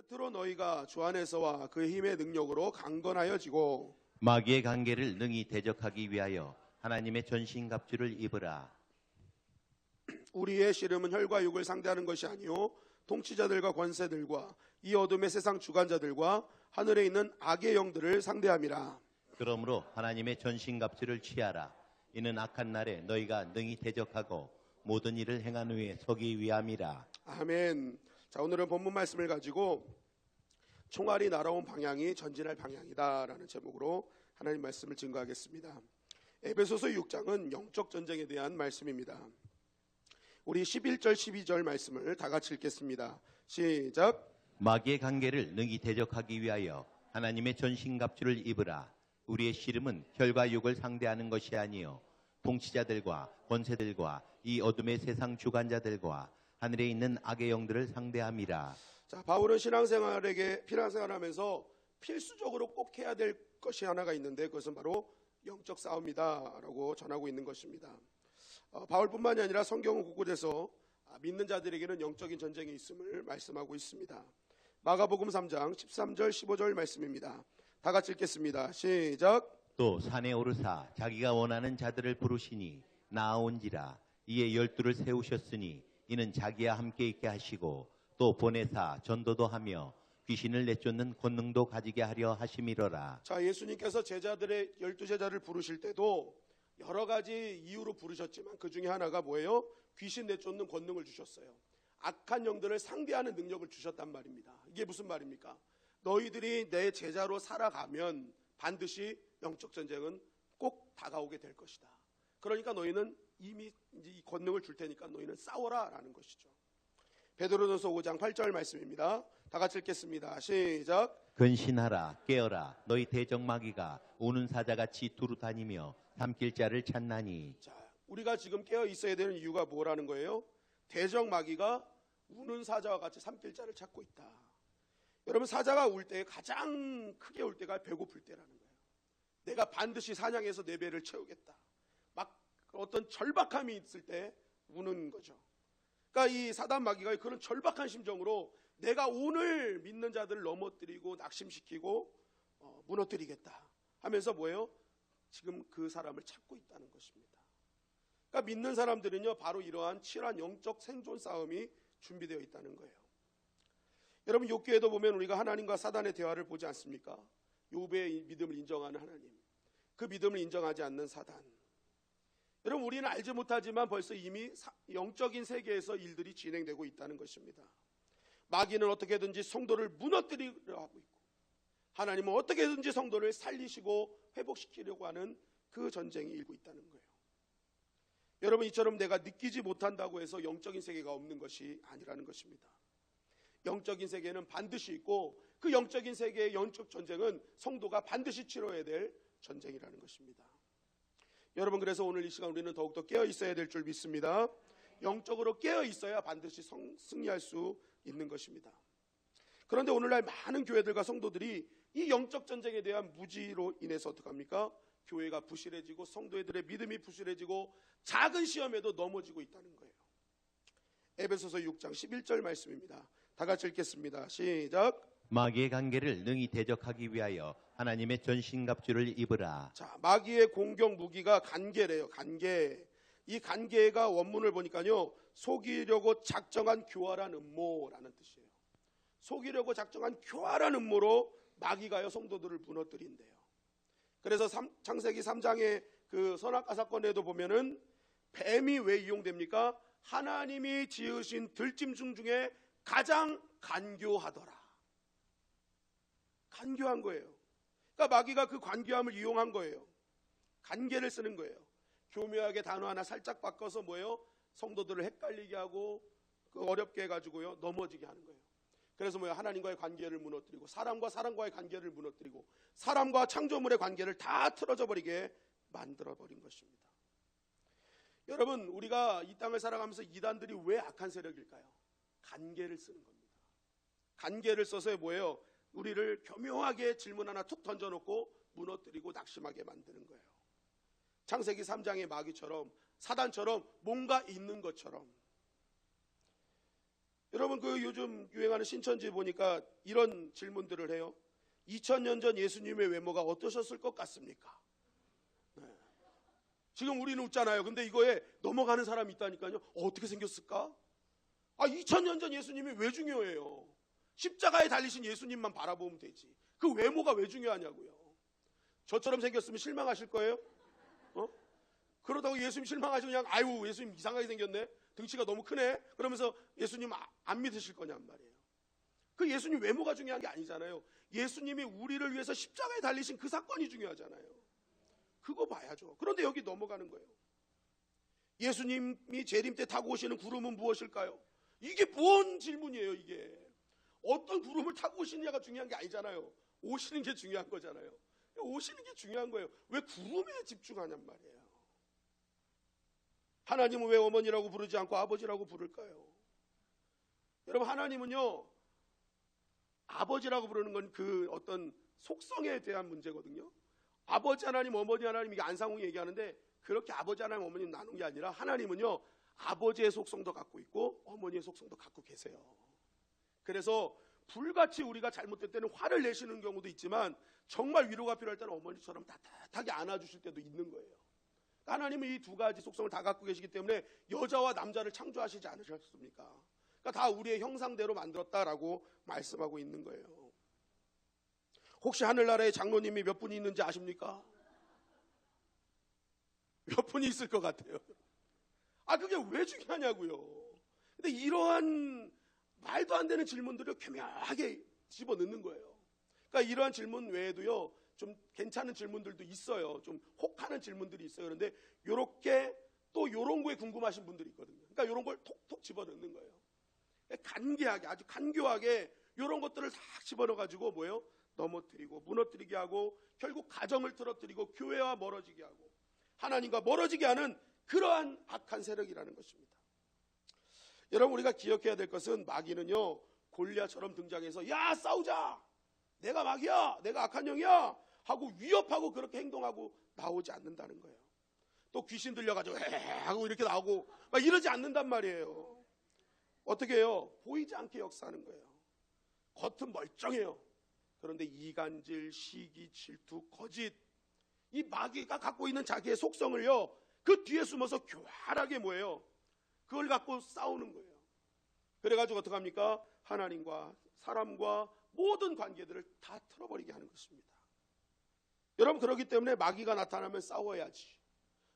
끝으로 너희가 주 안에서와 그 힘의 능력으로 강건하여지고 마귀의 관계를 능히 대적하기 위하여 하나님의 전신갑주를 입으라. 우리의 씨름은 혈과 육을 상대하는 것이 아니요 통치자들과 권세들과 이 어둠의 세상 주관자들과 하늘에 있는 악의 영들을 상대함이라. 그러므로 하나님의 전신갑주를 취하라. 이는 악한 날에 너희가 능히 대적하고 모든 일을 행한 후에 서기 위함이라. 아멘. 자, 오늘은 본문 말씀을 가지고 총알이 날아온 방향이 전진할 방향이다라는 제목으로 하나님 말씀을 증거하겠습니다. 에베소서 6장은 영적 전쟁에 대한 말씀입니다. 우리 11절 12절 말씀을 다 같이 읽겠습니다. 시작. 마귀의 관계를 능히 대적하기 위하여 하나님의 전신갑주를 입으라. 우리의 씨름은 혈과 육을 상대하는 것이 아니요 통치자들과 권세들과 이 어둠의 세상 주관자들과 하늘에 있는 악의 영들을 상대함이라. 자, 바울은 신앙생활하면서 필수적으로 꼭 해야 될 것이 하나가 있는데 그것은 바로 영적 싸움이다라고 전하고 있는 것입니다. 바울뿐만이 아니라 성경은 곳곳에서 믿는 자들에게는 영적인 전쟁이 있음을 말씀하고 있습니다. 마가복음 3장 13절 15절 말씀입니다. 다 같이 읽겠습니다. 시작. 또 산에 오르사 자기가 원하는 자들을 부르시니 나아온지라. 이에 12를 세우셨으니 이는 자기와 함께 있게 하시고 또 보내사 전도도 하며 귀신을 내쫓는 권능도 가지게 하려 하심이로라. 자, 예수님께서 제자들의 12제자를 부르실 때도 여러 가지 이유로 부르셨지만 그 중에 하나가 뭐예요? 귀신 내쫓는 권능을 주셨어요. 악한 영들을 상대하는 능력을 주셨단 말입니다. 이게 무슨 말입니까? 너희들이 내 제자로 살아가면 반드시 영적 전쟁은 꼭 다가오게 될 것이다. 그러니까 너희는 이미 이 권능을 줄 테니까 너희는 싸워라 라는 것이죠. 베드로전서 5장 8절 말씀입니다. 다 같이 읽겠습니다. 시작. 근신하라 깨어라 너희 대적마귀가 우는 사자같이 두루 다니며 삼킬 자를 찾나니. 자, 우리가 지금 깨어 있어야 되는 이유가 뭐라는 거예요? 대적마귀가 우는 사자와 같이 삼킬 자를 찾고 있다. 여러분, 사자가 울 때 가장 크게 울 때가 배고플 때라는 거예요. 내가 반드시 사냥해서 내 배를 채우겠다. 막 어떤 절박함이 있을 때 우는 거죠. 그러니까 이 사단 마귀가 그런 절박한 심정으로 내가 오늘 믿는 자들을 넘어뜨리고 낙심시키고 무너뜨리겠다 하면서 뭐예요? 지금 그 사람을 찾고 있다는 것입니다. 그러니까 믿는 사람들은요 바로 이러한 치열한 영적 생존 싸움이 준비되어 있다는 거예요. 여러분, 욥기에도 보면 우리가 하나님과 사단의 대화를 보지 않습니까? 욥의 믿음을 인정하는 하나님, 그 믿음을 인정하지 않는 사단. 여러분, 우리는 알지 못하지만 벌써 이미 영적인 세계에서 일들이 진행되고 있다는 것입니다. 마귀는 어떻게든지 성도를 무너뜨리려 하고 있고 하나님은 어떻게든지 성도를 살리시고 회복시키려고 하는 그 전쟁이 일고 있다는 거예요. 여러분, 이처럼 내가 느끼지 못한다고 해서 영적인 세계가 없는 것이 아니라는 것입니다. 영적인 세계는 반드시 있고 그 영적인 세계의 영적 전쟁은 성도가 반드시 치러야 될 전쟁이라는 것입니다. 여러분, 그래서 오늘 이 시간 우리는 더욱더 깨어 있어야 될 줄 믿습니다. 영적으로 깨어 있어야 반드시 승리할 수 있는 것입니다. 그런데 오늘날 많은 교회들과 성도들이 이 영적 전쟁에 대한 무지로 인해서 어떡합니까? 교회가 부실해지고 성도들의 믿음이 부실해지고 작은 시험에도 넘어지고 있다는 거예요. 에베소서 6장 11절 말씀입니다. 다 같이 읽겠습니다. 시작. 마귀의 관계를 능히 대적하기 위하여 하나님의 전신갑주를 입으라. 자, 마귀의 공격 무기가 간계래요. 간계. 이 간계가 원문을 보니까요, 속이려고 작정한 교활한 음모라는 뜻이에요. 속이려고 작정한 교활한 음모로 마귀가요 성도들을 무너뜨린대요. 그래서 창세기 3장의 그 선악과 사건에도 보면은 뱀이 왜 이용됩니까? 하나님이 지으신 들짐승 중에 가장 간교하더라. 간교한 거예요. 그러니까 마귀가 그 간교함을 이용한 거예요. 간계를 쓰는 거예요. 교묘하게 단어 하나 살짝 바꿔서 뭐예요? 성도들을 헷갈리게 하고 그 어렵게 해가지고요 넘어지게 하는 거예요. 그래서 뭐예요? 하나님과의 관계를 무너뜨리고 사람과 사람과의 관계를 무너뜨리고 사람과 창조물의 관계를 다 틀어져 버리게 만들어버린 것입니다. 여러분, 우리가 이 땅을 살아가면서 이단들이 왜 악한 세력일까요? 간계를 쓰는 겁니다. 간계를 써서 뭐예요? 우리를 교묘하게 질문 하나 툭 던져놓고 무너뜨리고 낙심하게 만드는 거예요. 창세기 3장의 마귀처럼 사단처럼 뭔가 있는 것처럼. 여러분 그 요즘 유행하는 신천지 보니까 이런 질문들을 해요. 2000년 전 예수님의 외모가 어떠셨을 것 같습니까? 네. 지금 우리는 웃잖아요. 근데 이거에 넘어가는 사람이 있다니까요. 어떻게 생겼을까? 2000년 전 예수님이 왜 중요해요? 십자가에 달리신 예수님만 바라보면 되지. 그 외모가 왜 중요하냐고요. 저처럼 생겼으면 실망하실 거예요? 그러다고 예수님 실망하시면 그냥 아유 예수님 이상하게 생겼네, 등치가 너무 크네, 그러면서 예수님 안 믿으실 거냔 말이에요. 그 예수님 외모가 중요한 게 아니잖아요. 예수님이 우리를 위해서 십자가에 달리신 그 사건이 중요하잖아요. 그거 봐야죠. 그런데 여기 넘어가는 거예요. 예수님이 재림 때 타고 오시는 구름은 무엇일까요? 이게 뭔 질문이에요. 이게 어떤 구름을 타고 오시느냐가 중요한 게 아니잖아요. 오시는 게 중요한 거잖아요. 오시는 게 중요한 거예요. 왜 구름에 집중하냔 말이에요. 하나님은 왜 어머니라고 부르지 않고 아버지라고 부를까요? 여러분, 하나님은요, 아버지라고 부르는 건 그 어떤 속성에 대한 문제거든요. 아버지 하나님, 어머니 하나님, 이게 안상홍이 얘기하는데 그렇게 아버지 하나님, 어머님 나눈 게 아니라 하나님은요, 아버지의 속성도 갖고 있고 어머니의 속성도 갖고 계세요. 그래서 불같이 우리가 잘못될 때는 화를 내시는 경우도 있지만 정말 위로가 필요할 때는 어머니처럼 따뜻하게 안아주실 때도 있는 거예요. 하나님은 이 두 가지 속성을 다 갖고 계시기 때문에 여자와 남자를 창조하시지 않으셨습니까? 그러니까 다 우리의 형상대로 만들었다라고 말씀하고 있는 거예요. 혹시 하늘나라에 장로님이 몇 분이 있는지 아십니까? 몇 분이 있을 것 같아요. 그게 왜 중요하냐고요. 근데 이러한 말도 안 되는 질문들을 교묘하게 집어넣는 거예요. 그러니까 이러한 질문 외에도요, 좀 괜찮은 질문들도 있어요. 좀 혹하는 질문들이 있어요. 그런데 요렇게 또 요런 거에 궁금하신 분들이 있거든요. 그러니까 요런 걸 톡톡 집어넣는 거예요. 간계하게, 아주 간교하게 요런 것들을 다 집어넣어가지고 뭐예요? 넘어뜨리고 무너뜨리게 하고 결국 가정을 틀어뜨리고 교회와 멀어지게 하고 하나님과 멀어지게 하는 그러한 악한 세력이라는 것입니다. 여러분, 우리가 기억해야 될 것은 마귀는요, 골리앗처럼 등장해서 야 싸우자, 내가 마귀야, 내가 악한 영이야 하고 위협하고 그렇게 행동하고 나오지 않는다는 거예요. 또 귀신 들려가지고 하고 이렇게 나오고 막 이러지 않는단 말이에요. 어떻게 해요? 보이지 않게 역사하는 거예요. 겉은 멀쩡해요. 그런데 이간질, 시기, 질투, 거짓, 이 마귀가 갖고 있는 자기의 속성을요, 그 뒤에 숨어서 교활하게 뭐예요? 그걸 갖고 싸우는 거예요. 그래가지고 어떡합니까? 하나님과 사람과 모든 관계들을 다 틀어버리게 하는 것입니다. 여러분, 그렇기 때문에 마귀가 나타나면 싸워야지,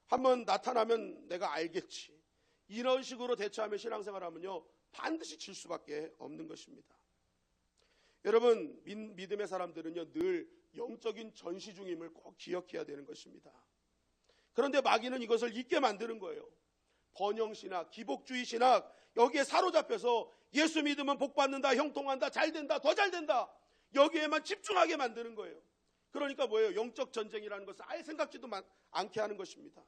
한번 나타나면 내가 알겠지, 이런 식으로 대처하면 신앙생활하면요 반드시 질 수밖에 없는 것입니다. 여러분, 믿음의 사람들은요 늘 영적인 전시 중임을 꼭 기억해야 되는 것입니다. 그런데 마귀는 이것을 잊게 만드는 거예요. 번영신학, 기복주의 신학, 여기에 사로잡혀서 예수 믿으면 복받는다, 형통한다, 잘된다, 더 잘된다, 여기에만 집중하게 만드는 거예요. 그러니까 뭐예요? 영적 전쟁이라는 것을 아예 생각지도 않게 하는 것입니다.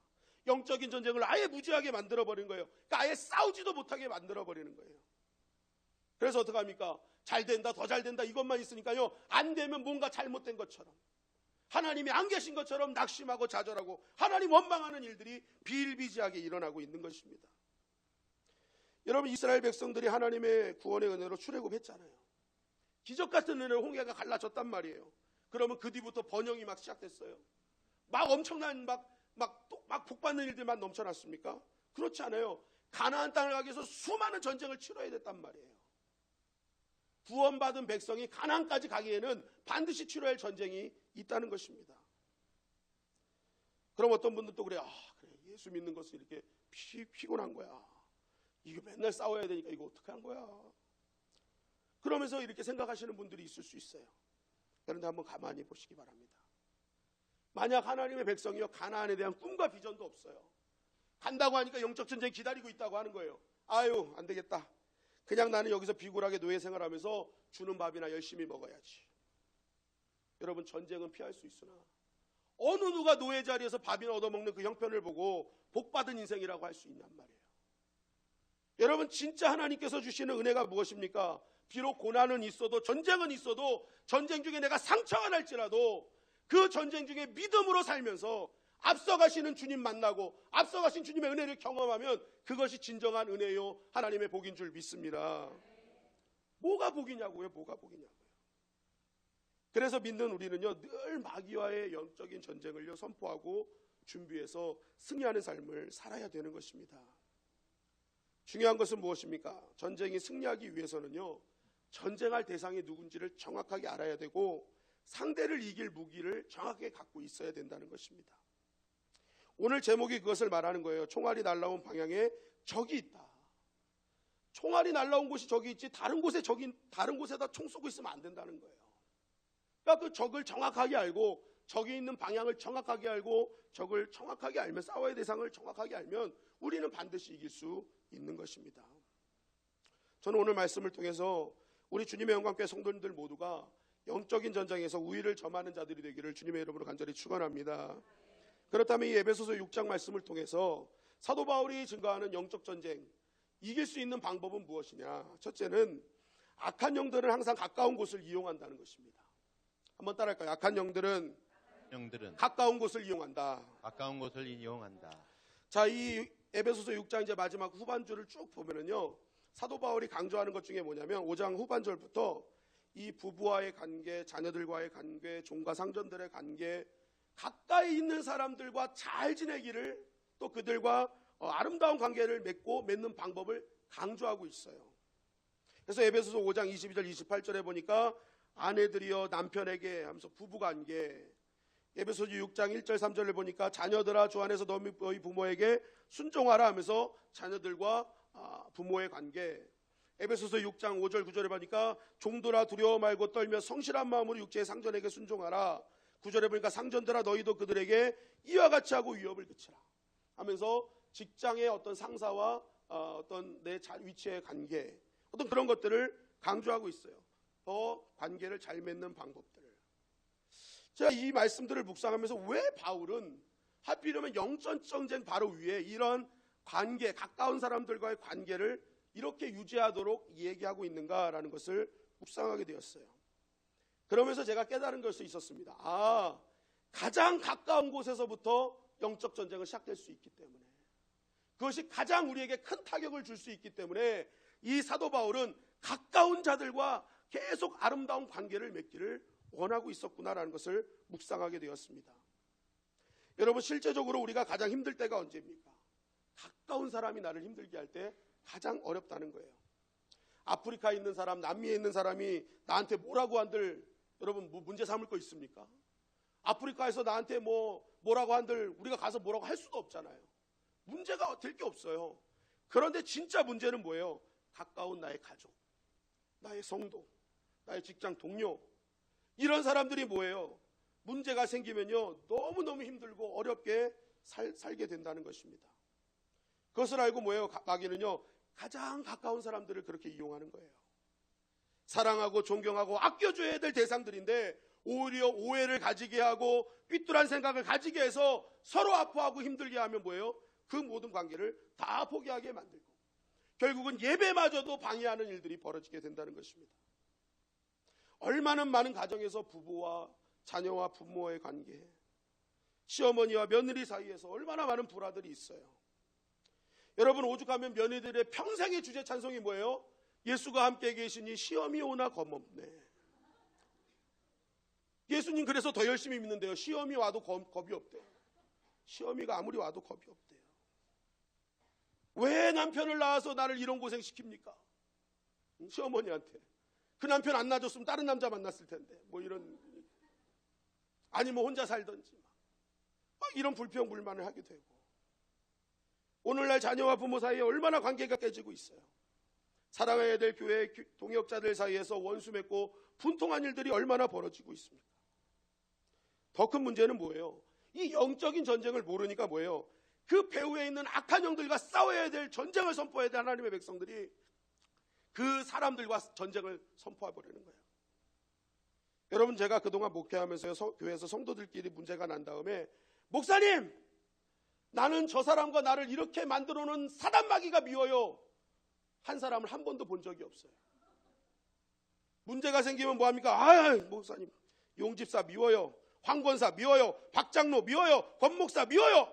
영적인 전쟁을 아예 무지하게 만들어버리는 거예요. 그러니까 아예 싸우지도 못하게 만들어버리는 거예요. 그래서 어떡합니까? 잘된다, 더 잘된다, 이것만 있으니까요, 안 되면 뭔가 잘못된 것처럼, 하나님이 안 계신 것처럼 낙심하고 좌절하고 하나님 원망하는 일들이 비일비재하게 일어나고 있는 것입니다. 여러분, 이스라엘 백성들이 하나님의 구원의 은혜로 출애굽했잖아요. 기적 같은 은혜로 홍해가 갈라졌단 말이에요. 그러면 그 뒤부터 번영이 막 시작됐어요. 막 엄청난 막 복받는 일들만 넘쳐났습니까? 그렇지 않아요. 가나안 땅을 가기 위해서 수많은 전쟁을 치러야 됐단 말이에요. 구원받은 백성이 가나안까지 가기에는 반드시 치러야 할 전쟁이 있다는 것입니다. 그럼 어떤 분들은 또 그래, 그래, 예수 믿는 것은 이렇게 피곤한 거야, 이거 맨날 싸워야 되니까 이거 어떻게 한 거야, 그러면서 이렇게 생각하시는 분들이 있을 수 있어요. 그런데 한번 가만히 보시기 바랍니다. 만약 하나님의 백성이요 가나안에 대한 꿈과 비전도 없어요. 간다고 하니까 영적 전쟁이 기다리고 있다고 하는 거예요. 아유, 안 되겠다, 그냥 나는 여기서 비굴하게 노예 생활하면서 주는 밥이나 열심히 먹어야지. 여러분, 전쟁은 피할 수 있으나 어느 누가 노예 자리에서 밥이나 얻어먹는 그 형편을 보고 복받은 인생이라고 할 수 있냔 말이에요. 여러분, 진짜 하나님께서 주시는 은혜가 무엇입니까? 비록 고난은 있어도, 전쟁은 있어도, 전쟁 중에 내가 상처가 날지라도 그 전쟁 중에 믿음으로 살면서 앞서가시는 주님 만나고 앞서가신 주님의 은혜를 경험하면 그것이 진정한 은혜요 하나님의 복인 줄 믿습니다. 뭐가 복이냐고요? 뭐가 복이냐고요? 그래서 믿는 우리는요, 늘 마귀와의 영적인 전쟁을요 선포하고 준비해서 승리하는 삶을 살아야 되는 것입니다. 중요한 것은 무엇입니까? 전쟁이 승리하기 위해서는요, 전쟁할 대상이 누군지를 정확하게 알아야 되고 상대를 이길 무기를 정확하게 갖고 있어야 된다는 것입니다. 오늘 제목이 그것을 말하는 거예요. 총알이 날라온 방향에 적이 있다. 총알이 날라온 곳이 적이 있지 다른 곳에다 총 쏘고 있으면 안 된다는 거예요. 그러니까 그 적을 정확하게 알고 적이 있는 방향을 정확하게 알고 적을 정확하게 알면, 싸워야 대상을 정확하게 알면 우리는 반드시 이길 수 있는 것입니다. 저는 오늘 말씀을 통해서 우리 주님의 영광교회 성도님들 모두가 영적인 전쟁에서 우위를 점하는 자들이 되기를 주님의 이름으로 간절히 축원합니다. 그렇다면 이 에베소서 6장 말씀을 통해서 사도 바울이 증거하는 영적 전쟁, 이길 수 있는 방법은 무엇이냐? 첫째는 악한 영들은 항상 가까운 곳을 이용한다는 것입니다. 한번 따라할까요? 악한 영들은 가까운 곳을 이용한다. 가까운 곳을 이용한다. 자, 이 에베소서 6장 이제 마지막 후반주를 쭉 보면은요, 사도 바울이 강조하는 것 중에 뭐냐면 5장 후반절부터 이 부부와의 관계, 자녀들과의 관계, 종과 상전들의 관계, 가까이 있는 사람들과 잘 지내기를, 또 그들과 아름다운 관계를 맺는 방법을 강조하고 있어요. 그래서 에베소서 5장 22절 28절에 보니까 아내들이여 남편에게 하면서 부부관계, 에베소서 6장 1절 3절을 보니까 자녀들아 주 안에서 너희 부모에게 순종하라 하면서 자녀들과 부모의 관계, 에베소서 6장 5절 9절에 보니까 종들아 두려워 말고 떨며 성실한 마음으로 육체의 상전에게 순종하라. 9절에 보니까 상전들아 너희도 그들에게 이와 같이 하고 위협을 그치라 하면서 직장의 어떤 상사와 어떤 내 위치의 관계, 어떤 그런 것들을 강조하고 있어요. 더 관계를 잘 맺는 방법들을. 제가 이 말씀들을 묵상하면서 왜 바울은 하필이면 영적 전쟁 바로 위에 이런 관계, 가까운 사람들과의 관계를 이렇게 유지하도록 얘기하고 있는가라는 것을 묵상하게 되었어요. 그러면서 제가 깨달은 것이 있었습니다. 가장 가까운 곳에서부터 영적 전쟁은 시작될 수 있기 때문에, 그것이 가장 우리에게 큰 타격을 줄 수 있기 때문에 이 사도 바울은 가까운 자들과 계속 아름다운 관계를 맺기를 원하고 있었구나라는 것을 묵상하게 되었습니다. 여러분, 실제적으로 우리가 가장 힘들 때가 언제입니까? 가까운 사람이 나를 힘들게 할 때 가장 어렵다는 거예요. 아프리카에 있는 사람, 남미에 있는 사람이 나한테 뭐라고 한들 여러분 문제 삼을 거 있습니까? 아프리카에서 나한테 뭐라고 한들 우리가 가서 뭐라고 할 수도 없잖아요. 문제가 될 게 없어요. 그런데 진짜 문제는 뭐예요? 가까운 나의 가족, 나의 성도, 나의 직장 동료, 이런 사람들이 뭐예요? 문제가 생기면요 너무너무 힘들고 어렵게 살게 된다는 것입니다. 그것을 알고 뭐예요? 마귀는요 가장 가까운 사람들을 그렇게 이용하는 거예요. 사랑하고 존경하고 아껴줘야 될 대상들인데 오히려 오해를 가지게 하고 삐뚤한 생각을 가지게 해서 서로 아파하고 힘들게 하면 뭐예요? 그 모든 관계를 다 포기하게 만들고 결국은 예배마저도 방해하는 일들이 벌어지게 된다는 것입니다. 얼마나 많은 가정에서 부부와 자녀와 부모의 관계, 시어머니와 며느리 사이에서 얼마나 많은 불화들이 있어요. 여러분, 오죽하면 며느리들의 평생의 주제 찬송이 뭐예요? 예수가 함께 계시니 시험이 오나 겁없네. 예수님 그래서 더 열심히 믿는데요, 시험이 와도 겁이 없대요. 시험이가 아무리 와도 겁이 없대요. 왜 남편을 낳아서 나를 이런 고생시킵니까? 시어머니한테. 그 남편 안 낳아줬으면 다른 남자 만났을 텐데 이런, 아니면 혼자 살던지 이런 불평불만을 하게 되고, 오늘날 자녀와 부모 사이에 얼마나 관계가 깨지고 있어요. 사랑해야 될 교회 동역자들 사이에서 원수 맺고 분통한 일들이 얼마나 벌어지고 있습니까? 더 큰 문제는 뭐예요? 이 영적인 전쟁을 모르니까 뭐예요? 그 배후에 있는 악한 영들과 싸워야 될 전쟁을 선포해야 될 하나님의 백성들이 그 사람들과 전쟁을 선포해버리는 거예요. 여러분, 제가 그동안 목회하면서 교회에서 성도들끼리 문제가 난 다음에, 목사님, 나는 저 사람과 나를 이렇게 만들어 놓은 사단 마귀가 미워요, 한 사람을 한 번도 본 적이 없어요. 문제가 생기면 뭐합니까? 목사님, 용집사 미워요, 황권사 미워요, 박장로 미워요, 권목사 미워요.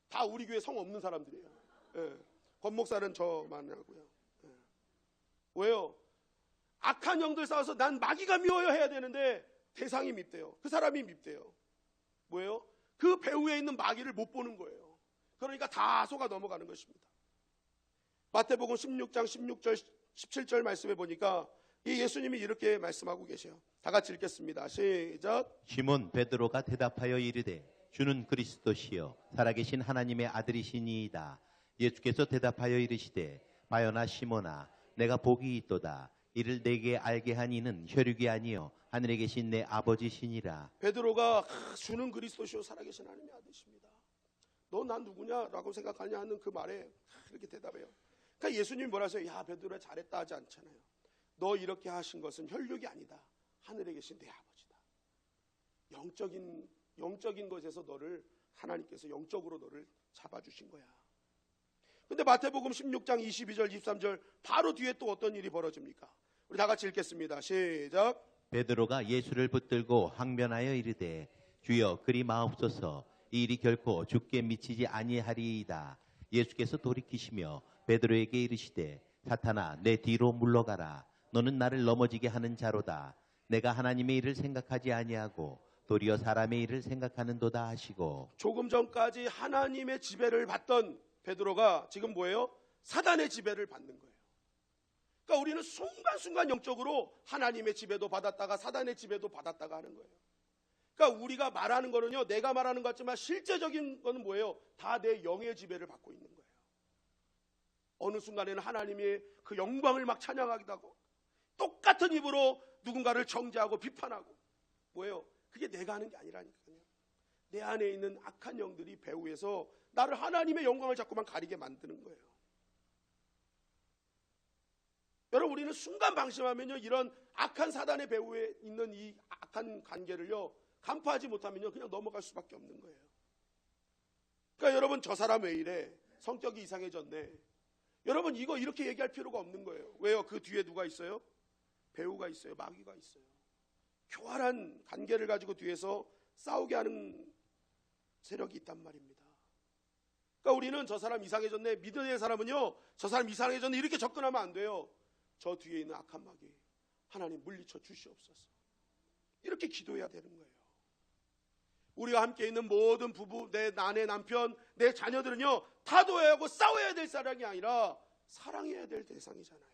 다 우리 교회 성 없는 사람들이에요. 권목사는 저만 하고요. 왜요? 악한 영들 싸워서 난 마귀가 미워요 해야 되는데 대상이 밉대요. 그 사람이 밉대요. 뭐예요? 그 배후에 있는 마귀를 못 보는 거예요. 그러니까 다 속아 넘어가는 것입니다. 마태복음 16장 16절 17절 말씀해 보니까 이 예수님이 이렇게 말씀하고 계세요. 다 같이 읽겠습니다. 시작. 시몬 베드로가 대답하여 이르되 주는 그리스도시요 살아계신 하나님의 아들이시니이다. 예수께서 대답하여 이르시되 바요나 시몬아 내가 복이 있도다. 이를 내게 알게 한 이는 혈육이 아니요 하늘에 계신 내 아버지시니라. 베드로가 주는 그리스도시요 살아계신 하나님의 아들이십니다. 너 난 누구냐라고 생각하냐 하는 그 말에 이렇게 대답해요. 그러니까 예수님이 뭐라 하세요? 야 베드로야 잘했다 하지 않잖아요. 너 이렇게 하신 것은 혈육이 아니다. 하늘에 계신 내 아버지다. 영적인 것에서 너를 하나님께서 영적으로 너를 잡아주신 거야. 근데 마태복음 16장 22절 23절 바로 뒤에 또 어떤 일이 벌어집니까? 우리 다 같이 읽겠습니다. 시작. 베드로가 예수를 붙들고 항변하여 이르되 주여 그리 마옵소서 이 일이 결코 주께 미치지 아니하리이다. 예수께서 돌이키시며 베드로에게 이르시되 사탄아 내 뒤로 물러가라. 너는 나를 넘어지게 하는 자로다. 내가 하나님의 일을 생각하지 아니하고 도리어 사람의 일을 생각하는도다 하시고. 조금 전까지 하나님의 지배를 받던 베드로가 지금 뭐예요? 사단의 지배를 받는 거예요. 그러니까 우리는 순간순간 영적으로 하나님의 지배도 받았다가 사단의 지배도 받았다가 하는 거예요. 그러니까 우리가 말하는 거는요, 내가 말하는 것 같지만 실제적인 거는 뭐예요? 다 내 영의 지배를 받고 있는 거예요. 어느 순간에는 하나님의 그 영광을 막 찬양하기도 하고 똑같은 입으로 누군가를 정죄하고 비판하고 뭐예요? 그게 내가 하는 게 아니라니까요. 내 안에 있는 악한 영들이 배후에서 나를 하나님의 영광을 자꾸만 가리게 만드는 거예요. 여러분 우리는 순간 방심하면요 이런 악한 사단의 배후에 있는 이 악한 관계를요 간파하지 못하면요 그냥 넘어갈 수밖에 없는 거예요. 그러니까 여러분 저 사람 왜 이래? 성격이 이상해졌네. 여러분 이거 이렇게 얘기할 필요가 없는 거예요. 왜요? 그 뒤에 누가 있어요? 배후가 있어요. 마귀가 있어요. 교활한 관계를 가지고 뒤에서 싸우게 하는 세력이 있단 말입니다. 그러니까 우리는 저 사람 이상해졌네. 믿음의 사람은요 저 사람 이상해졌네 이렇게 접근하면 안 돼요. 저 뒤에 있는 악한 마귀 하나님 물리쳐 주시옵소서. 이렇게 기도해야 되는 거예요. 우리와 함께 있는 모든 부부, 내 아내, 남편, 내 자녀들은요 타도해야 하고 싸워야 될 사랑이 아니라 사랑해야 될 대상이잖아요.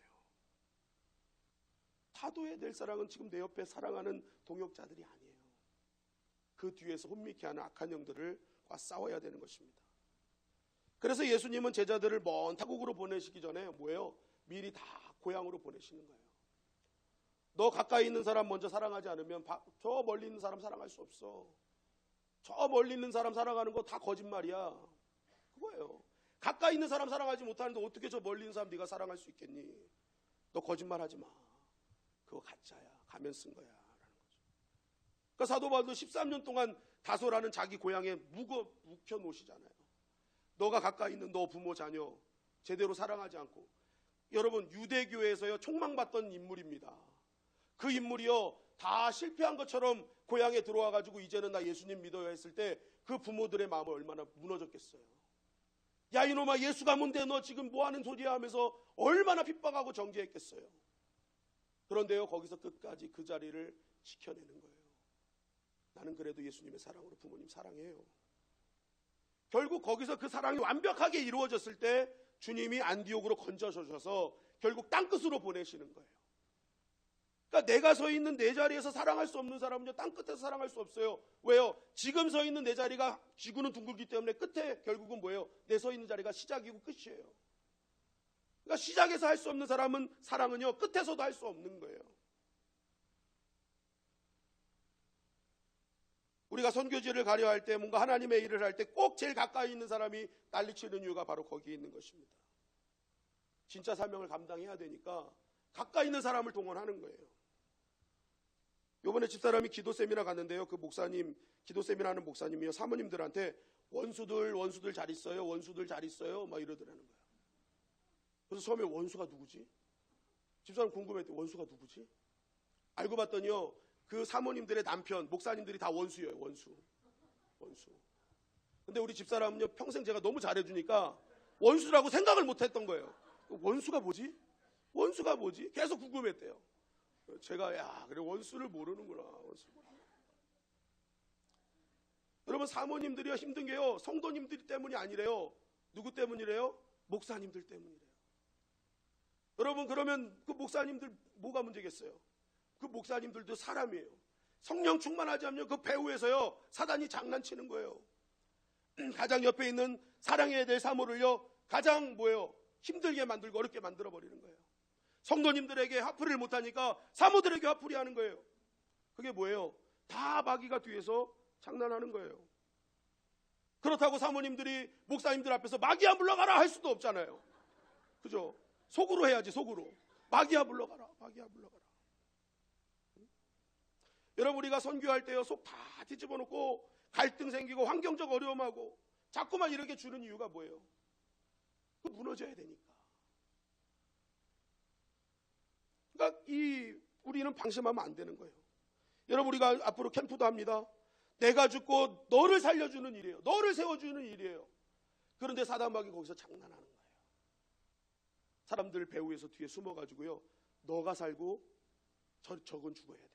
타도해야 될 사랑은 지금 내 옆에 사랑하는 동역자들이 아니에요. 그 뒤에서 혼미케 하는 악한 영들과 싸워야 되는 것입니다. 그래서 예수님은 제자들을 먼 타국으로 보내시기 전에 뭐예요? 미리 다 고향으로 보내시는 거예요. 너 가까이 있는 사람 먼저 사랑하지 않으면 저 멀리 있는 사람 사랑할 수 없어. 저 멀리 있는 사람 사랑하는 거 다 거짓말이야. 그거예요. 가까이 있는 사람 사랑하지 못하는데 어떻게 저 멀리 있는 사람 네가 사랑할 수 있겠니? 너 거짓말하지 마. 그거 가짜야. 가면 쓴 거야. 라는 거죠. 그러니까 사도 바울도 13년 동안 다소라는 자기 고향에 묵혀 놓으시잖아요. 너가 가까이 있는 너 부모 자녀 제대로 사랑하지 않고 여러분 유대교에서요 총망받던 인물입니다. 그 인물이요 다 실패한 것처럼 고향에 들어와가지고 이제는 나 예수님 믿어요 했을 때 그 부모들의 마음은 얼마나 무너졌겠어요. 야 이놈아 예수 가문데 너 지금 뭐하는 소리야 하면서 얼마나 핍박하고 정죄했겠어요. 그런데요 거기서 끝까지 그 자리를 지켜내는 거예요. 나는 그래도 예수님의 사랑으로 부모님 사랑해요. 결국 거기서 그 사랑이 완벽하게 이루어졌을 때 주님이 안디옥으로 건져주셔서 결국 땅끝으로 보내시는 거예요. 그러니까 내가 서 있는 내 자리에서 사랑할 수 없는 사람은요 땅끝에서 사랑할 수 없어요. 왜요? 지금 서 있는 내 자리가 지구는 둥글기 때문에 끝에 결국은 뭐예요? 내 서 있는 자리가 시작이고 끝이에요. 그러니까 시작에서 할 수 없는 사랑은요 끝에서도 할 수 없는 거예요. 우리가 선교지를 가려 할 때 뭔가 하나님의 일을 할 때 꼭 제일 가까이 있는 사람이 난리치는 이유가 바로 거기에 있는 것입니다. 진짜 사명을 감당해야 되니까 가까이 있는 사람을 동원하는 거예요. 요번에 집사람이 기도 세미나 갔는데요. 그 목사님, 기도 세미나 하는 목사님이요. 사모님들한테 원수들 잘 있어요. 원수들 잘 있어요. 막 이러더라는 거예요. 그래서 처음에 원수가 누구지? 집사람 궁금했대. 원수가 누구지? 알고 봤더니요. 그 사모님들의 남편, 목사님들이 다 원수예요. 원수. 근데 우리 집사람은요. 평생 제가 너무 잘해주니까 원수라고 생각을 못했던 거예요. 원수가 뭐지? 계속 궁금했대요. 제가 야 그래 원수를 모르는구나. 원수. 여러분 사모님들이요 힘든 게요 성도님들 때문이 아니래요. 누구 때문이래요? 목사님들 때문이래요. 여러분 그러면 그 목사님들 뭐가 문제겠어요? 그 목사님들도 사람이에요. 성령 충만하지 않으면 그 배후에서요 사단이 장난치는 거예요. 가장 옆에 있는 사랑해야 될 사모를요 가장 뭐예요? 힘들게 만들고 어렵게 만들어 버리는 거예요. 성도님들에게 화풀이를 못하니까 사모들에게 화풀이 하는 거예요. 그게 뭐예요? 다 마귀가 뒤에서 장난하는 거예요. 그렇다고 사모님들이 목사님들 앞에서 마귀야 물러가라 할 수도 없잖아요. 그죠? 속으로 해야지. 속으로 마귀야 물러가라. 마귀야 물러가라. 여러분 우리가 선교할 때요 속 다 뒤집어 놓고 갈등 생기고 환경적 어려움하고 자꾸만 이렇게 주는 이유가 뭐예요? 그 무너져야 되니까. 그러니까 우리는 방심하면 안 되는 거예요. 여러분 우리가 앞으로 캠프도 합니다. 내가 죽고 너를 살려주는 일이에요. 너를 세워주는 일이에요. 그런데 사단마귀 거기서 장난하는 거예요. 사람들 배후에서 뒤에 숨어가지고요 너가 살고 저건 죽어야 돼.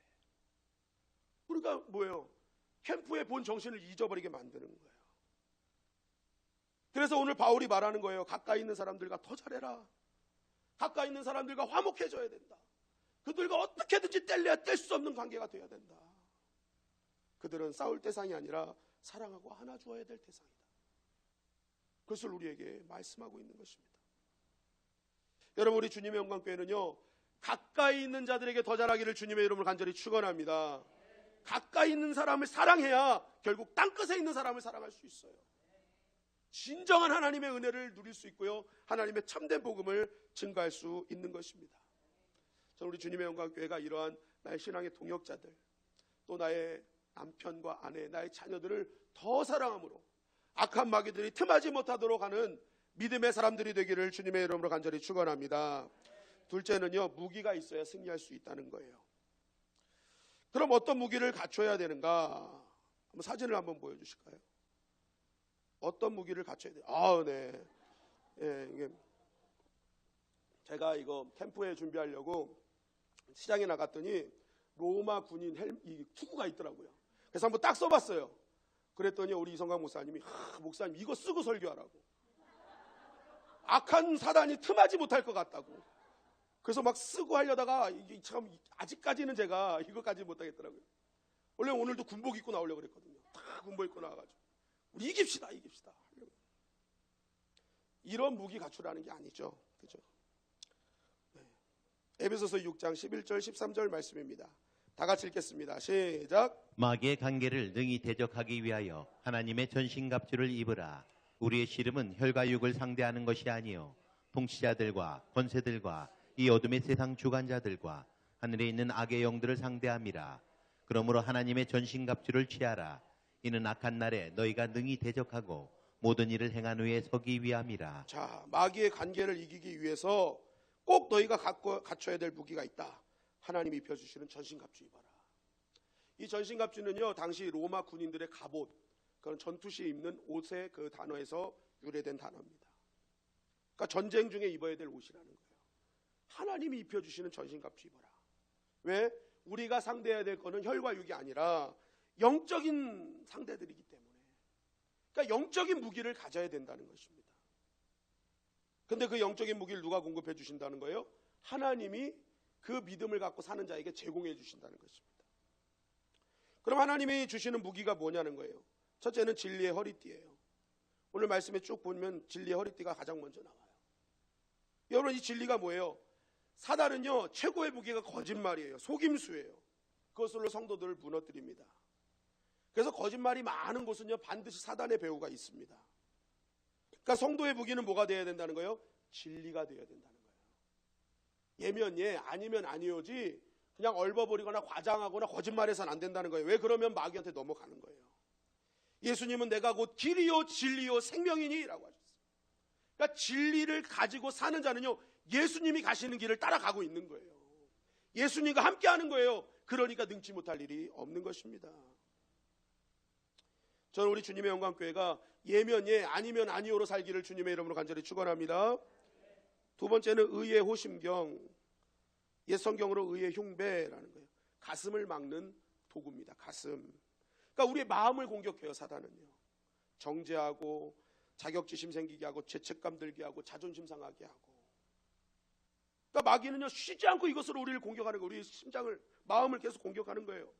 그러니까 뭐예요? 캠프의 본 정신을 잊어버리게 만드는 거예요. 그래서 오늘 바울이 말하는 거예요. 가까이 있는 사람들과 더 잘해라. 가까이 있는 사람들과 화목해져야 된다. 그들과 어떻게든지 뗄래야 뗄 수 없는 관계가 돼야 된다. 그들은 싸울 대상이 아니라 사랑하고 안아주어야 될 대상이다. 그것을 우리에게 말씀하고 있는 것입니다. 여러분 우리 주님의 영광교회는요 가까이 있는 자들에게 더 잘하기를 주님의 이름으로 간절히 축원합니다. 가까이 있는 사람을 사랑해야 결국 땅끝에 있는 사람을 사랑할 수 있어요. 진정한 하나님의 은혜를 누릴 수 있고요 하나님의 참된 복음을 증가할 수 있는 것입니다. 저는 우리 주님의 영광교회가 이러한 나의 신앙의 동역자들 또 나의 남편과 아내 나의 자녀들을 더 사랑함으로 악한 마귀들이 틈하지 못하도록 하는 믿음의 사람들이 되기를 주님의 이름으로 간절히 축원합니다. 둘째는요 무기가 있어야 승리할 수 있다는 거예요. 그럼 어떤 무기를 갖춰야 되는가? 한번 사진을 한번 보여주실까요? 어떤 무기를 갖춰야 돼요? 네. 이게 제가 이거 캠프에 준비하려고 시장에 나갔더니 로마 군인 이 투구가 있더라고요. 그래서 한번 딱 써봤어요. 그랬더니 우리 이성광 목사님이 목사님 이거 쓰고 설교하라고. 악한 사단이 틈하지 못할 것 같다고. 그래서 막 쓰고 하려다가 이게 참 아직까지는 제가 이거까지 못하겠더라고요. 원래 오늘도 군복 입고 나오려고 그랬거든요. 다 군복 입고 나와가지고 우리 이깁시다. 이런 무기 갖추라는 게 아니죠. 그죠? 네. 에베소서 6장 11절 13절 말씀입니다. 다 같이 읽겠습니다. 시작. 마귀의 관계를 능히 대적하기 위하여 하나님의 전신갑주를 입으라. 우리의 씨름은 혈과 육을 상대하는 것이 아니요 통치자들과 권세들과 이 어둠의 세상 주관자들과 하늘에 있는 악의 영들을 상대함이라. 그러므로 하나님의 전신갑주를 취하라. 이는 악한 날에 너희가 능히 대적하고 모든 일을 행한 후에 서기 위함이라. 자, 마귀의 관계를 이기기 위해서 꼭 너희가 갖춰야 될 무기가 있다. 하나님이 입혀주시는 전신갑주 입어라. 이 전신갑주는요 당시 로마 군인들의 갑옷, 그런 전투 시에 입는 옷의 그 단어에서 유래된 단어입니다. 그러니까 전쟁 중에 입어야 될 옷이라는 거예요. 하나님이 입혀주시는 전신갑주 입어라. 왜? 우리가 상대해야 될 거는 혈과 육이 아니라 영적인 상대들이기 때문에. 그러니까 영적인 무기를 가져야 된다는 것입니다. 근데 그 영적인 무기를 누가 공급해 주신다는 거예요? 하나님이 그 믿음을 갖고 사는 자에게 제공해 주신다는 것입니다. 그럼 하나님이 주시는 무기가 뭐냐는 거예요. 첫째는 진리의 허리띠예요. 오늘 말씀에 쭉 보면 진리의 허리띠가 가장 먼저 나와요. 여러분 이 진리가 뭐예요? 사단은요 최고의 무기가 거짓말이에요. 속임수예요. 그것으로 성도들을 무너뜨립니다. 그래서 거짓말이 많은 곳은요 반드시 사단의 배후가 있습니다. 그러니까 성도의 무기는 뭐가 되어야 된다는 거예요? 진리가 되어야 된다는 거예요. 예면 예, 아니면 아니오지 그냥 얼버버리거나 과장하거나 거짓말해서는 안 된다는 거예요. 왜? 그러면 마귀한테 넘어가는 거예요. 예수님은 내가 곧 길이요 진리요 생명이니 라고 하셨어요. 그러니까 진리를 가지고 사는 자는요 예수님이 가시는 길을 따라가고 있는 거예요. 예수님과 함께 하는 거예요. 그러니까 능치 못할 일이 없는 것입니다. 저는 우리 주님의 영광교회가 예면 예 아니면 아니오로 살기를 주님의 이름으로 간절히 축원합니다. 두 번째는 의의 호심경. 옛 성경으로 의의 흉배라는 거예요. 가슴을 막는 도구입니다. 가슴. 그러니까 우리의 마음을 공격해요, 사단은요. 정죄하고 자격지심 생기게 하고 죄책감 들게 하고 자존심 상하게 하고. 그러니까 마귀는요 쉬지 않고 이것으로 우리를 공격하는 거예요. 우리 심장을, 마음을 계속 공격하는 거예요.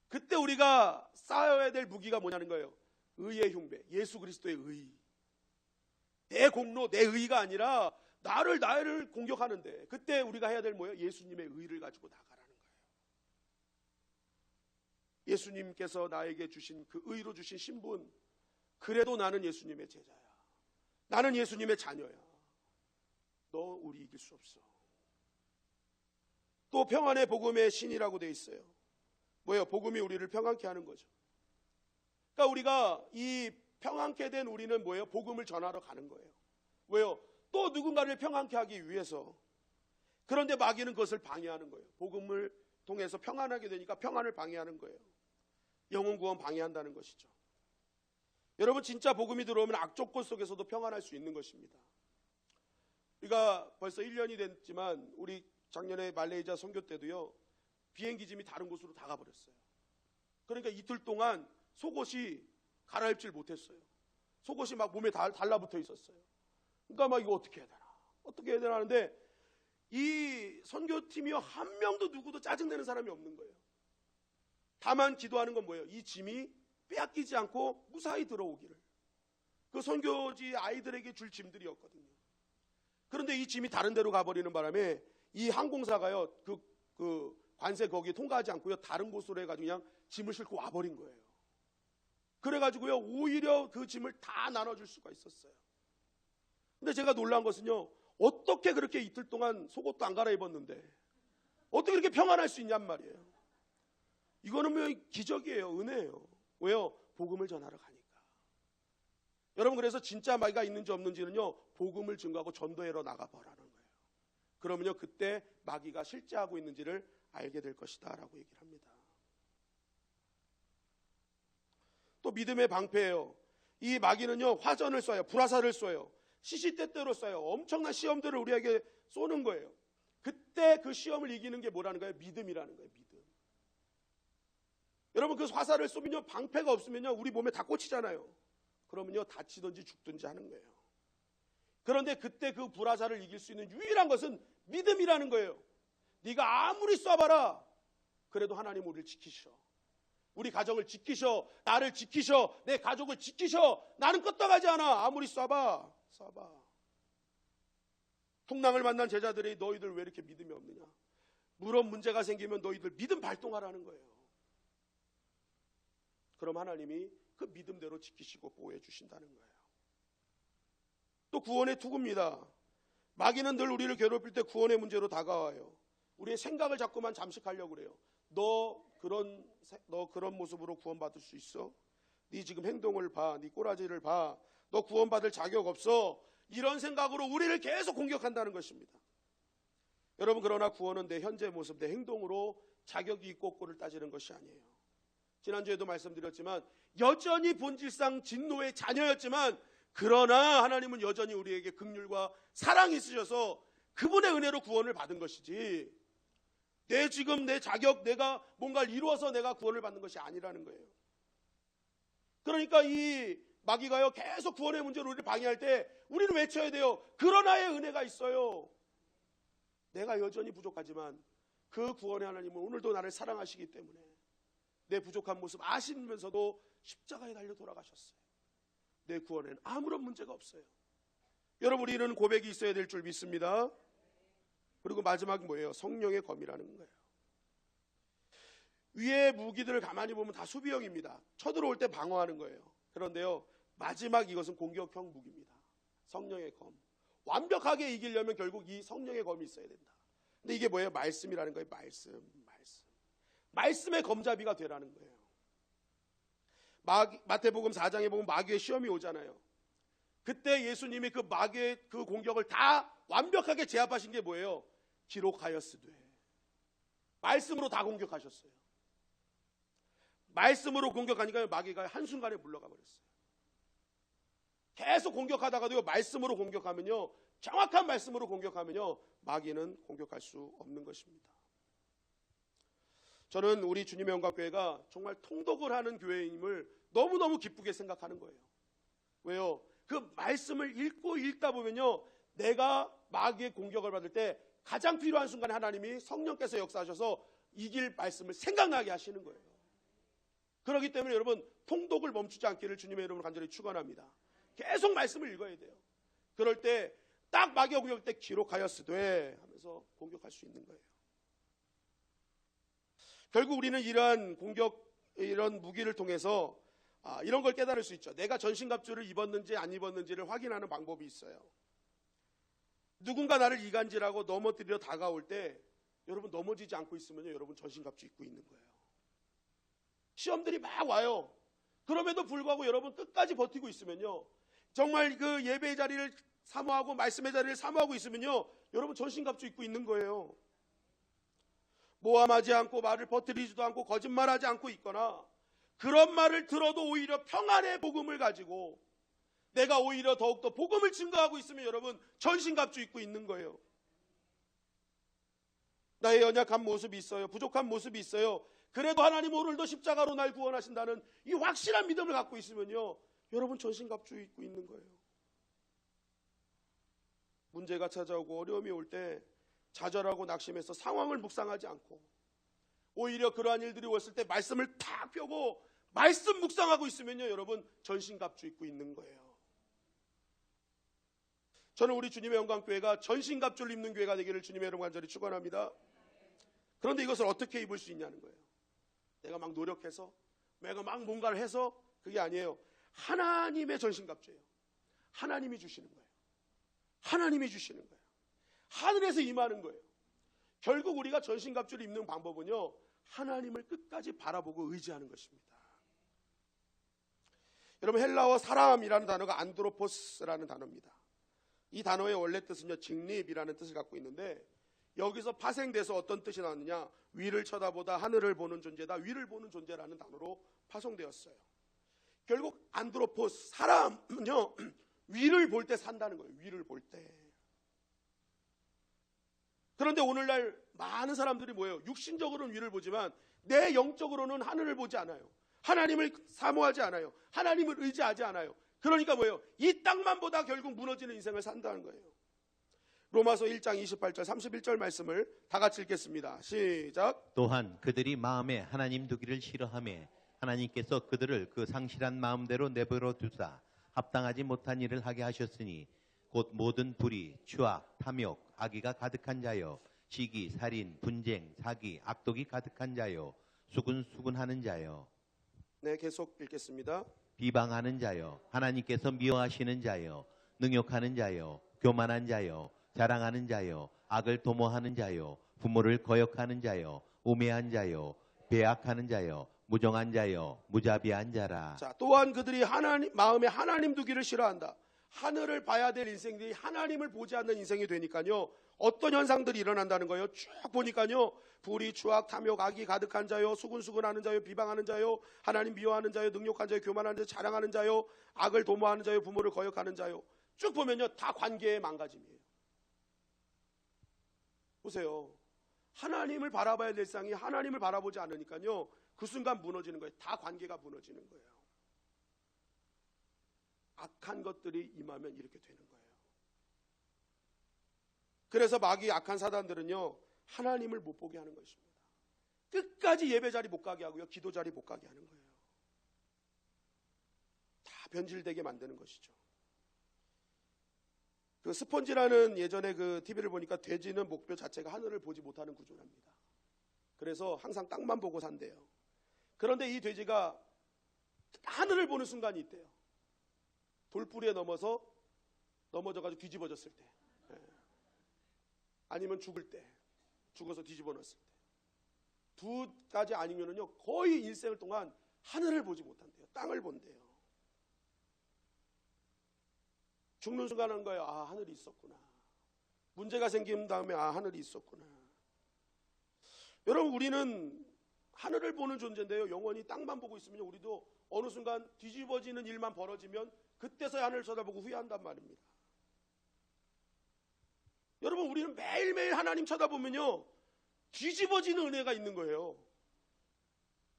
그때 우리가 쌓아야 될 무기가 뭐냐는 거예요. 의의 흉배, 예수 그리스도의 의. 내 공로, 내 의가 아니라 나를 공격하는데, 그때 우리가 해야 될 뭐예요? 예수님의 의를 가지고 나가라는 거예요. 예수님께서 나에게 주신 그 의로 주신 신분, 그래도 나는 예수님의 제자야. 나는 예수님의 자녀야. 너 우리 이길 수 없어. 또 평안의 복음의 신이라고 돼 있어요. 뭐예요? 복음이 우리를 평안케 하는 거죠. 그러니까 우리가 이 평안케 된 우리는 뭐예요? 복음을 전하러 가는 거예요. 왜요? 또 누군가를 평안케 하기 위해서. 그런데 마귀는 그것을 방해하는 거예요. 복음을 통해서 평안하게 되니까 평안을 방해하는 거예요. 영혼 구원 방해한다는 것이죠. 여러분, 진짜 복음이 들어오면 악조건 속에서도 평안할 수 있는 것입니다. 우리가 벌써 1년이 됐지만 우리 작년에 말레이시아 선교 때도요, 비행기 짐이 다른 곳으로 다 가버렸어요. 그러니까 이틀 동안 속옷이 갈아입질 못했어요. 속옷이 막 몸에 달라붙어 있었어요. 그러니까 막 이거 어떻게 해야 되나 하는데, 이 선교팀이요 한 명도 누구도 짜증내는 사람이 없는 거예요. 다만 기도하는 건 뭐예요? 이 짐이 빼앗기지 않고 무사히 들어오기를. 그 선교지 아이들에게 줄 짐들이었거든요. 그런데 이 짐이 다른 데로 가버리는 바람에 이 항공사가요 그 관세 거기에 통과하지 않고요 다른 곳으로 해가지고 그냥 짐을 싣고 와버린 거예요. 그래가지고요 오히려 그 짐을 다 나눠줄 수가 있었어요. 근데 제가 놀란 것은요, 어떻게 그렇게 이틀 동안 속옷도 안 갈아입었는데 어떻게 그렇게 평안할 수 있냔 말이에요. 이거는 뭐 기적이에요. 은혜예요. 왜요? 복음을 전하러 가니까. 여러분, 그래서 진짜 마귀가 있는지 없는지는요 복음을 증거하고 전도하러 나가보라는 거예요. 그러면요 그때 마귀가 실제 하고 있는지를 알게 될 것이다 라고 얘기를 합니다. 또 믿음의 방패예요. 이 마귀는요 화전을 쏴요. 불화살을 쏴요. 시시때때로 쏴요. 엄청난 시험들을 우리에게 쏘는 거예요. 그때 그 시험을 이기는 게 뭐라는 거예요? 믿음이라는 거예요. 믿음. 여러분, 그 화살을 쏘면요 방패가 없으면요 우리 몸에 다 꽂히잖아요. 그러면요 다치든지 죽든지 하는 거예요. 그런데 그때 그 불화살을 이길 수 있는 유일한 것은 믿음이라는 거예요. 네가 아무리 쏴봐라 그래도 하나님 우리를 지키셔. 우리 가정을 지키셔. 나를 지키셔. 내 가족을 지키셔. 나는 끄떡하지 않아. 아무리 쏴봐. 풍랑을 만난 제자들이 너희들 왜 이렇게 믿음이 없느냐. 물론 문제가 생기면 너희들 믿음 발동하라는 거예요. 그럼 하나님이 그 믿음대로 지키시고 보호해 주신다는 거예요. 또 구원의 투구입니다. 마귀는 늘 우리를 괴롭힐 때 구원의 문제로 다가와요. 우리의 생각을 자꾸만 잠식하려고 그래요. 너 그런 모습으로 구원받을 수 있어? 네 지금 행동을 봐. 네 꼬라지를 봐. 너 구원받을 자격 없어. 이런 생각으로 우리를 계속 공격한다는 것입니다. 여러분, 그러나 구원은 내 현재 모습, 내 행동으로 자격이 있고 없고를 따지는 것이 아니에요. 지난주에도 말씀드렸지만 여전히 본질상 진노의 자녀였지만, 그러나 하나님은 여전히 우리에게 긍휼과 사랑이 있으셔서 그분의 은혜로 구원을 받은 것이지, 내 자격, 내가 뭔가를 이루어서 내가 구원을 받는 것이 아니라는 거예요. 그러니까 이 마귀가요 계속 구원의 문제로 우리를 방해할 때 우리는 외쳐야 돼요. 그러나의 은혜가 있어요. 내가 여전히 부족하지만 그 구원의 하나님은 오늘도 나를 사랑하시기 때문에 내 부족한 모습 아시면서도 십자가에 달려 돌아가셨어요. 내 구원에는 아무런 문제가 없어요. 여러분, 우리는 고백이 있어야 될 줄 믿습니다. 그리고 마지막 뭐예요? 성령의 검이라는 거예요. 위의 무기들을 가만히 보면 다 수비형입니다. 쳐들어올 때 방어하는 거예요. 그런데요, 마지막 이것은 공격형 무기입니다. 성령의 검. 완벽하게 이기려면 결국 이 성령의 검이 있어야 된다. 근데 이게 뭐예요? 말씀이라는 거예요. 말씀의 검잡이가 되라는 거예요. 마태복음 4장에 보면 마귀의 시험이 오잖아요. 그때 예수님이 그 마귀의 그 공격을 다 완벽하게 제압하신 게 뭐예요? 기록하였으되. 말씀으로 다 공격하셨어요. 말씀으로 공격하니까 마귀가 한순간에 물러가 버렸어요. 계속 공격하다가도요, 말씀으로 공격하면요 정확한 말씀으로 공격하면요, 마귀는 공격할 수 없는 것입니다. 저는 우리 주님의 영광교회가 정말 통독을 하는 교회임을 너무너무 기쁘게 생각하는 거예요. 왜요? 그 말씀을 읽고 읽다 보면요, 내가 마귀의 공격을 받을 때 가장 필요한 순간에 하나님이 성령께서 역사하셔서 이길 말씀을 생각나게 하시는 거예요. 그렇기 때문에 여러분, 통독을 멈추지 않기를 주님의 이름으로 간절히 축원합니다. 계속 말씀을 읽어야 돼요. 그럴 때 딱 마귀가 공격할 때 기록하였으되 하면서 공격할 수 있는 거예요. 결국 우리는 이러한 공격, 이런 무기를 통해서 이런 걸 깨달을 수 있죠. 내가 전신갑주를 입었는지 안 입었는지를 확인하는 방법이 있어요. 누군가 나를 이간질하고 넘어뜨리러 다가올 때 여러분 넘어지지 않고 있으면요, 여러분 전신갑주 입고 있는 거예요. 시험들이 막 와요. 그럼에도 불구하고 여러분 끝까지 버티고 있으면요, 정말 그 예배의 자리를 사모하고 말씀의 자리를 사모하고 있으면요, 여러분 전신갑주 입고 있는 거예요. 모함하지 않고 말을 버티지도 않고 거짓말하지 않고 있거나, 그런 말을 들어도 오히려 평안의 복음을 가지고 내가 오히려 더욱더 복음을 증거하고 있으면 여러분 전신갑주 입고 있는 거예요. 나의 연약한 모습이 있어요. 부족한 모습이 있어요. 그래도 하나님 오늘도 십자가로 날 구원하신다는 이 확실한 믿음을 갖고 있으면요, 여러분 전신갑주 입고 있는 거예요. 문제가 찾아오고 어려움이 올 때 좌절하고 낙심해서 상황을 묵상하지 않고 오히려 그러한 일들이 왔을 때 말씀을 탁 펴고 말씀 묵상하고 있으면요, 여러분 전신갑주 입고 있는 거예요. 저는 우리 주님의 영광교회가 전신갑주를 입는 교회가 되기를 주님의 이름으로 간절히 축원합니다. 그런데 이것을 어떻게 입을 수 있냐는 거예요. 내가 막 노력해서, 내가 막 뭔가를 해서, 그게 아니에요. 하나님의 전신갑주예요. 하나님이 주시는 거예요. 하나님이 주시는 거예요. 하늘에서 임하는 거예요. 결국 우리가 전신갑주를 입는 방법은요, 하나님을 끝까지 바라보고 의지하는 것입니다. 여러분, 헬라어 사람이라는 단어가 안드로포스라는 단어입니다. 이 단어의 원래 뜻은요, 직립이라는 뜻을 갖고 있는데, 여기서 파생돼서 어떤 뜻이 나왔느냐, 위를 쳐다보다 하늘을 보는 존재다, 위를 보는 존재라는 단어로 파송되었어요. 결국 안드로포스, 사람은요, 위를 볼 때 산다는 거예요. 위를 볼 때. 그런데 오늘날 많은 사람들이 뭐예요? 육신적으로는 위를 보지만 내 영적으로는 하늘을 보지 않아요. 하나님을 사모하지 않아요. 하나님을 의지하지 않아요. 그러니까 뭐예요? 이 땅만 보다 결국 무너지는 인생을 산다는 거예요. 로마서 1장 28절 31절 말씀을 다 같이 읽겠습니다. 시작. 또한 그들이 마음에 하나님 두기를 싫어하며 하나님께서 그들을 그 상실한 마음대로 내버려 두사 합당하지 못한 일을 하게 하셨으니 곧 모든 불의, 추악, 탐욕, 악의가 가득한 자요, 시기, 살인, 분쟁, 사기, 악독이 가득한 자요, 수군수군하는 자요, 네, 계속 읽겠습니다. 비방하는 자요, 하나님께서 미워하시는 자요, 능욕하는 자요, 교만한 자요, 자랑하는 자요, 악을 도모하는 자요, 부모를 거역하는 자요, 우매한 자요, 배악하는 자요, 무정한 자요, 무자비한 자라. 자, 또한 그들이 마음에 하나님 두기를 싫어한다. 하늘을 봐야 될 인생들이 하나님을 보지 않는 인생이 되니까요, 어떤 현상들이 일어난다는 거예요? 쭉 보니까요, 불의, 추악, 탐욕, 악이 가득한 자요, 수군수군하는 자요, 비방하는 자요, 하나님 미워하는 자요, 능욕한 자요, 교만하는 자요, 자랑하는 자요, 악을 도모하는 자요, 부모를 거역하는 자요. 쭉 보면요, 다 관계의 망가짐이에요. 보세요. 하나님을 바라봐야 될 상이 하나님을 바라보지 않으니까요, 그 순간 무너지는 거예요. 다 관계가 무너지는 거예요. 악한 것들이 임하면 이렇게 되는 거예요. 그래서 마귀 악한 사단들은요, 하나님을 못 보게 하는 것입니다. 끝까지 예배 자리 못 가게 하고요, 기도 자리 못 가게 하는 거예요. 다 변질되게 만드는 것이죠. 그 스폰지라는 예전에 그 TV를 보니까 돼지는 목표 자체가 하늘을 보지 못하는 구조랍니다. 그래서 항상 땅만 보고 산대요. 그런데 이 돼지가 하늘을 보는 순간이 있대요. 돌뿌리에 넘어져가지고 뒤집어졌을 때, 아니면 죽을 때, 죽어서 뒤집어 놨을 때, 두 가지 아니면은요, 거의 일생을 동안 하늘을 보지 못한대요. 땅을 본대요. 죽는 순간 한 거예요. 아, 하늘이 있었구나. 문제가 생긴 다음에 아, 하늘이 있었구나. 여러분, 우리는 하늘을 보는 존재인데요, 영원히 땅만 보고 있으면 우리도 어느 순간 뒤집어지는 일만 벌어지면 그때서야 하늘을 쳐다보고 후회한단 말입니다. 여러분, 우리는 매일매일 하나님 쳐다보면요, 뒤집어지는 은혜가 있는 거예요.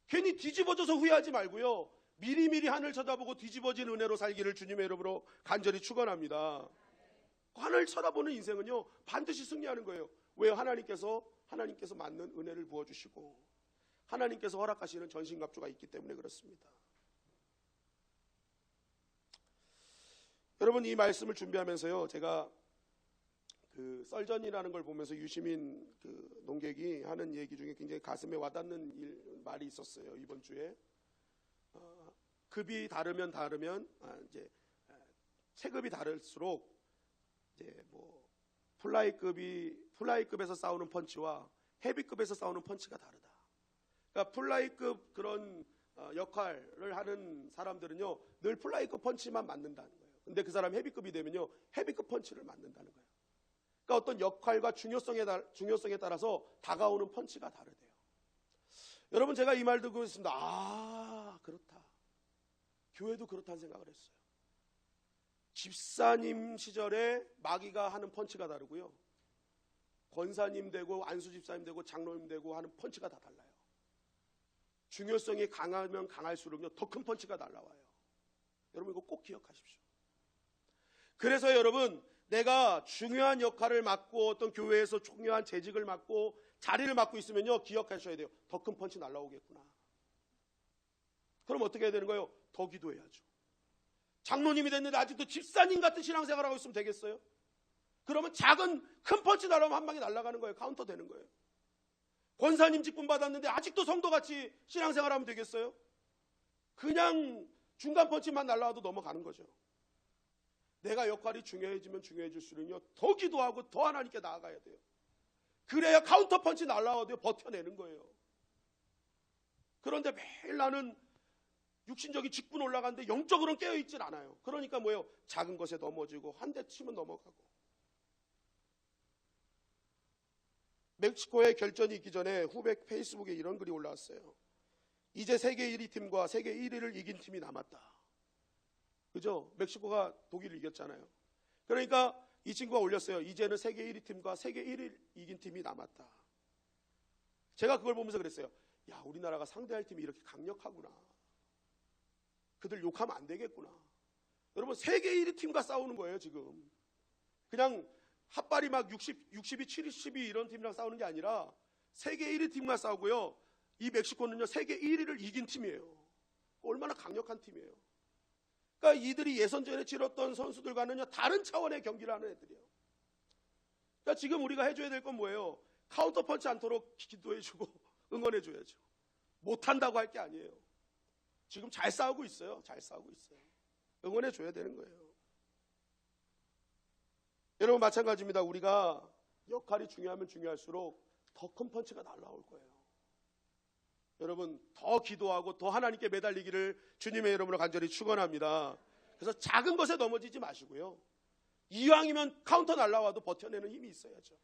괜히 뒤집어져서 후회하지 말고요, 미리미리 하늘 쳐다보고 뒤집어진 은혜로 살기를 주님의 이름으로 간절히 축원합니다. 하늘 쳐다보는 인생은요, 반드시 승리하는 거예요. 왜요? 하나님께서 맞는 은혜를 부어주시고 하나님께서 허락하시는 전신갑주가 있기 때문에 그렇습니다. 여러분, 이 말씀을 준비하면서요, 제가 그 썰전이라는 걸 보면서 유시민 그 농객이 하는 얘기 중에 굉장히 가슴에 와닿는 말이 있었어요. 이번 주에 급이 다르면 이제 체급이 다를수록 이제 뭐 플라이급에서 싸우는 펀치와 헤비급에서 싸우는 펀치가 다르다. 그러니까 플라이급 그런 역할을 하는 사람들은요, 늘 플라이급 펀치만 맞는다는 거예요. 근데 그 사람이 헤비급이 되면요, 헤비급 펀치를 맞는다는 거예요. 그러니까 어떤 역할과 중요성에 따라서 다가오는 펀치가 다르대요. 여러분, 제가 이 말 듣고 있습니다. 아, 그렇다. 교회도 그렇다는 생각을 했어요. 집사님 시절에 마귀가 하는 펀치가 다르고요, 권사님 되고 안수 집사님 되고 장로님 되고 하는 펀치가 다 달라요. 중요성이 강하면 강할수록요, 더 큰 펀치가 날라와요. 여러분, 이거 꼭 기억하십시오. 그래서 여러분, 내가 중요한 역할을 맡고 어떤 교회에서 중요한 재직을 맡고 자리를 맡고 있으면요, 기억하셔야 돼요. 더 큰 펀치 날라오겠구나. 그럼 어떻게 해야 되는 거예요? 더 기도해야죠. 장로님이 됐는데 아직도 집사님 같은 신앙생활을 하고 있으면 되겠어요? 그러면 큰 펀치 날아오면 한 방에 날아가는 거예요. 카운터 되는 거예요. 권사님 직분 받았는데 아직도 성도같이 신앙생활하면 되겠어요? 그냥 중간 펀치만 날아와도 넘어가는 거죠. 내가 역할이 중요해지면 중요해질수록요, 더 기도하고 더 하나님께 나아가야 돼요. 그래야 카운터 펀치 날아와도 버텨내는 거예요. 그런데 매일 나는 육신적인 직분 올라가는데 영적으로는 깨어있질 않아요. 그러니까 뭐예요? 작은 것에 넘어지고 한 대 치면 넘어가고. 멕시코의 결전이 있기 전에 후배 페이스북에 이런 글이 올라왔어요. 이제 세계 1위 팀과 세계 1위를 이긴 팀이 남았다. 그죠? 멕시코가 독일을 이겼잖아요. 그러니까 이 친구가 올렸어요. 이제는 세계 1위 팀과 세계 1위를 이긴 팀이 남았다. 제가 그걸 보면서 그랬어요. 야, 우리나라가 상대할 팀이 이렇게 강력하구나. 그들 욕하면 안 되겠구나. 여러분, 세계 1위 팀과 싸우는 거예요, 지금. 그냥 핫발이 막 62, 70이 이런 팀이랑 싸우는 게 아니라 세계 1위 팀과 싸우고요. 이 멕시코는요, 세계 1위를 이긴 팀이에요. 얼마나 강력한 팀이에요. 그러니까 이들이 예선전에 치렀던 선수들과는요, 다른 차원의 경기를 하는 애들이에요. 그러니까 지금 우리가 해줘야 될 건 뭐예요? 카운터 펀치 않도록 기도해주고 응원해줘야죠. 못한다고 할 게 아니에요. 지금 잘 싸우고 있어요. 잘 싸우고 있어요. 응원해줘야 되는 거예요. 여러분, 마찬가지입니다. 우리가 역할이 중요하면 중요할수록 더 큰 펀치가 날라올 거예요. 여러분, 더 기도하고 더 하나님께 매달리기를 주님의 이름으로 간절히 축원합니다. 그래서 작은 것에 넘어지지 마시고요, 이왕이면 카운터 날라와도 버텨내는 힘이 있어야죠.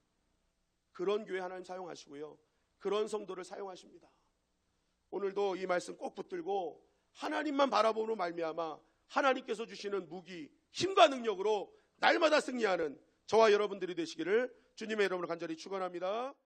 그런 교회 하나님 사용하시고요, 그런 성도를 사용하십니다. 오늘도 이 말씀 꼭 붙들고 하나님만 바라보는 말미암아 하나님께서 주시는 무기, 힘과 능력으로 날마다 승리하는 저와 여러분들이 되시기를 주님의 이름으로 간절히 축원합니다.